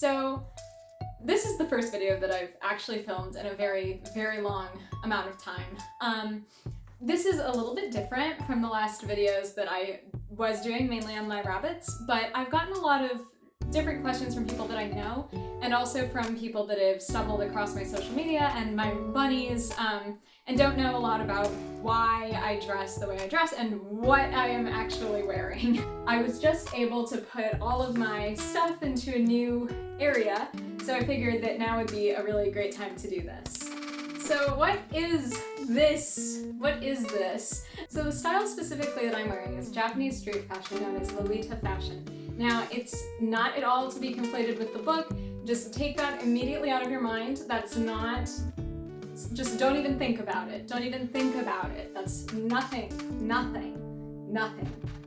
So this is the first video that I've actually filmed in a very, very long amount of time. This is a little bit different from the last videos that I was doing, mainly on my rabbits, but I've gotten a lot of different questions from people that I know, and also from people that have stumbled across my social media and my bunnies, and don't know a lot about why I dress the way I dress and what I am actually wearing. I was just able to put all of my stuff into a new area, so I figured that now would be a really great time to do this. So what is this? What is this? So the style specifically that I'm wearing is Japanese street fashion known as Lolita Fashion. Now, it's not at all to be conflated with the book. Just take that immediately out of your mind. That's not, just don't even think about it. Don't even think about it. That's nothing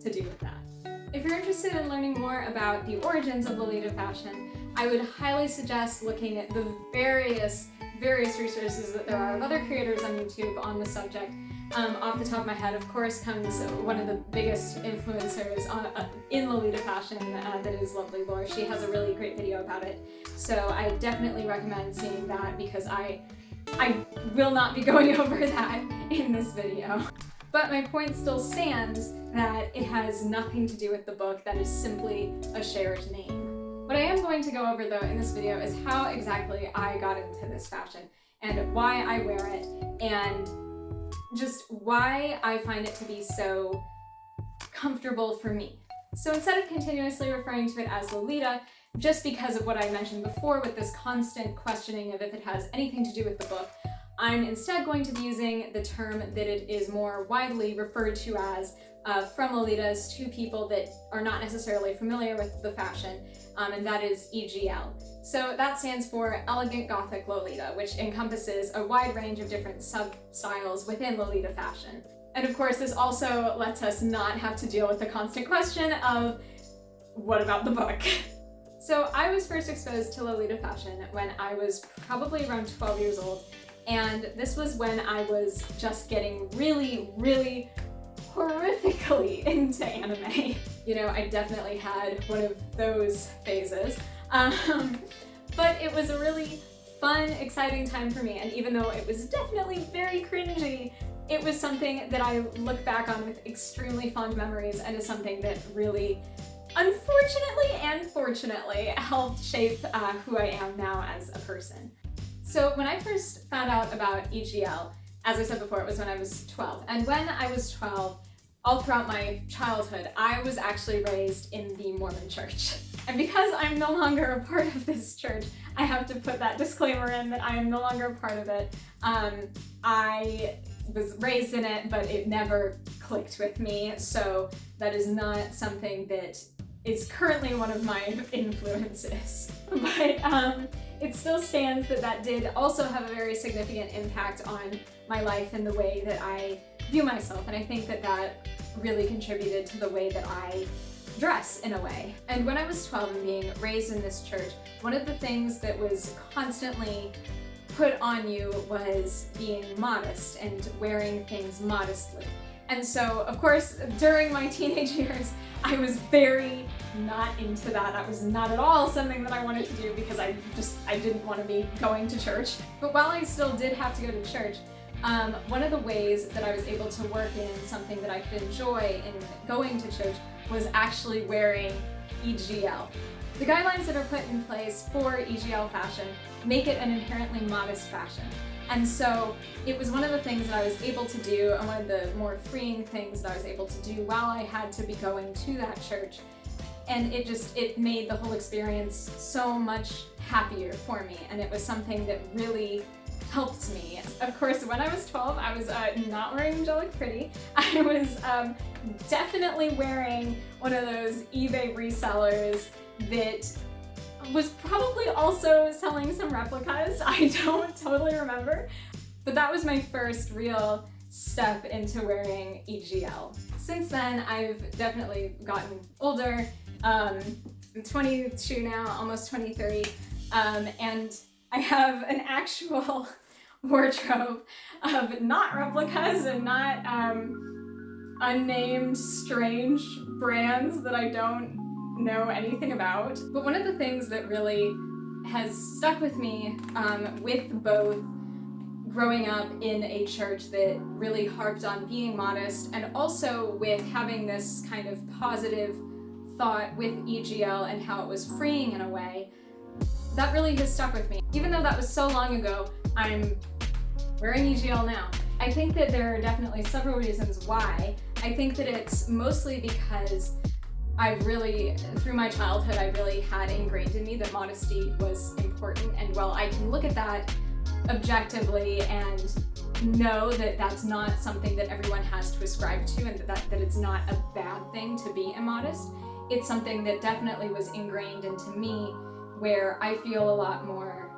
to do with that. If you're interested in learning more about the origins of Lolita Fashion, I would highly suggest looking at the various resources that there are of other creators on YouTube on the subject. Off the top of my head, of course, comes one of the biggest influencers in Lolita Fashion, that is Lovely Lore. She has a really great video about it, so I definitely recommend seeing that because I will not be going over that in this video. But my point still stands that it has nothing to do with the book. That is simply a shared name. What I am going to go over though in this video is how exactly I got into this fashion and why I wear it and just why I find it to be so comfortable for me. So instead of continuously referring to it as Lolita, just because of what I mentioned before with this constant questioning of if it has anything to do with the book, I'm instead going to be using the term that it is more widely referred to as from Lolitas to people that are not necessarily familiar with the fashion, and that is EGL. So that stands for Elegant Gothic Lolita, which encompasses a wide range of different sub-styles within Lolita fashion. And of course, this also lets us not have to deal with the constant question of, what about the book? So I was first exposed to Lolita fashion when I was probably around 12 years old, and this was when I was just getting really horrifically into anime. You know, I definitely had one of those phases. But it was a really fun, exciting time for me, and even though it was definitely very cringy, it was something that I look back on with extremely fond memories and is something that really, unfortunately and fortunately, helped shape who I am now as a person. So when I first found out about EGL, as I said before, it was when I was 12. And when I was 12, all throughout my childhood, I was actually raised in the Mormon church. And because I'm no longer a part of this church, I have to put that disclaimer in that I am no longer a part of it. I was raised in it, but it never clicked with me, so that is not something that is currently one of my influences. But it still stands that that did also have a very significant impact on my life and the way that I view myself, and I think that that really contributed to the way that I dress in a way. And when I was 12 and being raised in this church, one of the things that was constantly put on you was being modest and wearing things modestly. And so, of course, during my teenage years, I was very not into that. That was not at all something that I wanted to do because I didn't want to be going to church. But while I still did have to go to church, one of the ways that I was able to work in something that I could enjoy in going to church was actually wearing EGL. The guidelines that are put in place for EGL fashion make it an inherently modest fashion. And so it was one of the things that I was able to do, and one of the more freeing things that I was able to do while I had to be going to that church. And it made the whole experience so much happier for me, and it was something that really helped me. Of course, when I was 12, I was not wearing Angelic Pretty. I was definitely wearing one of those eBay resellers that was probably also selling some replicas. I don't totally remember, but that was my first real step into wearing EGL. Since then, I've definitely gotten older. I'm 22 now, almost 23, and I have an actual wardrobe of not replicas and not unnamed strange brands that I don't know anything about. But one of the things that really has stuck with me with both growing up in a church that really harped on being modest, and also with having this kind of positive thought with EGL and how it was freeing in a way, that really has stuck with me. Even though that was so long ago, I'm wearing EGL now. I think that there are definitely several reasons why. I think that it's mostly because through my childhood, I really had ingrained in me that modesty was important, and while I can look at that objectively and know that that's not something that everyone has to ascribe to, and that it's not a bad thing to be immodest, it's something that definitely was ingrained into me, where I feel a lot more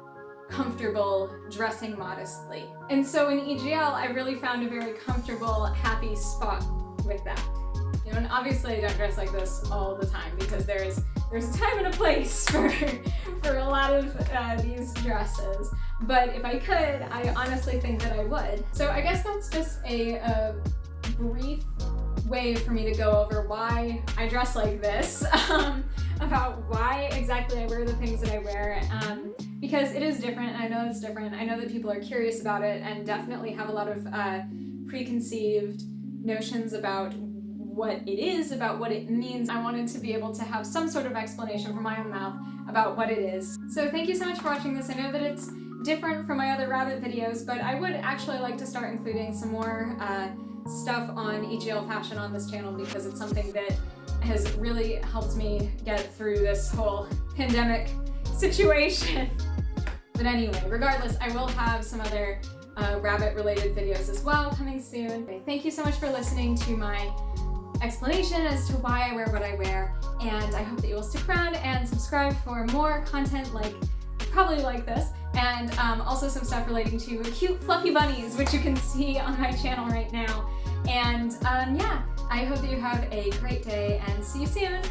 comfortable dressing modestly. And so in EGL, I really found a very comfortable, happy spot with that. You know, and obviously I don't dress like this all the time, because there's a time and a place for a lot of these dresses. But if I could, I honestly think that I would. So I guess that's just a brief way for me to go over why I dress like this, about why exactly I wear the things that I wear, because it is different. I know it's different. I know that people are curious about it and definitely have a lot of preconceived notions about what it is, about what it means. I wanted to be able to have some sort of explanation from my own mouth about what it is. So thank you so much for watching this. I know that it's different from my other rabbit videos, but I would actually like to start including some more stuff on EGL fashion on this channel, because it's something that has really helped me get through this whole pandemic situation. But anyway, regardless, I will have some other rabbit related videos as well coming soon. Okay, thank you so much for listening to my explanation as to why I wear what I wear, and I hope that you will stick around and subscribe for more content probably like this, and also some stuff relating to cute fluffy bunnies, which you can see on my channel right now. And yeah, I hope that you have a great day, and see you soon!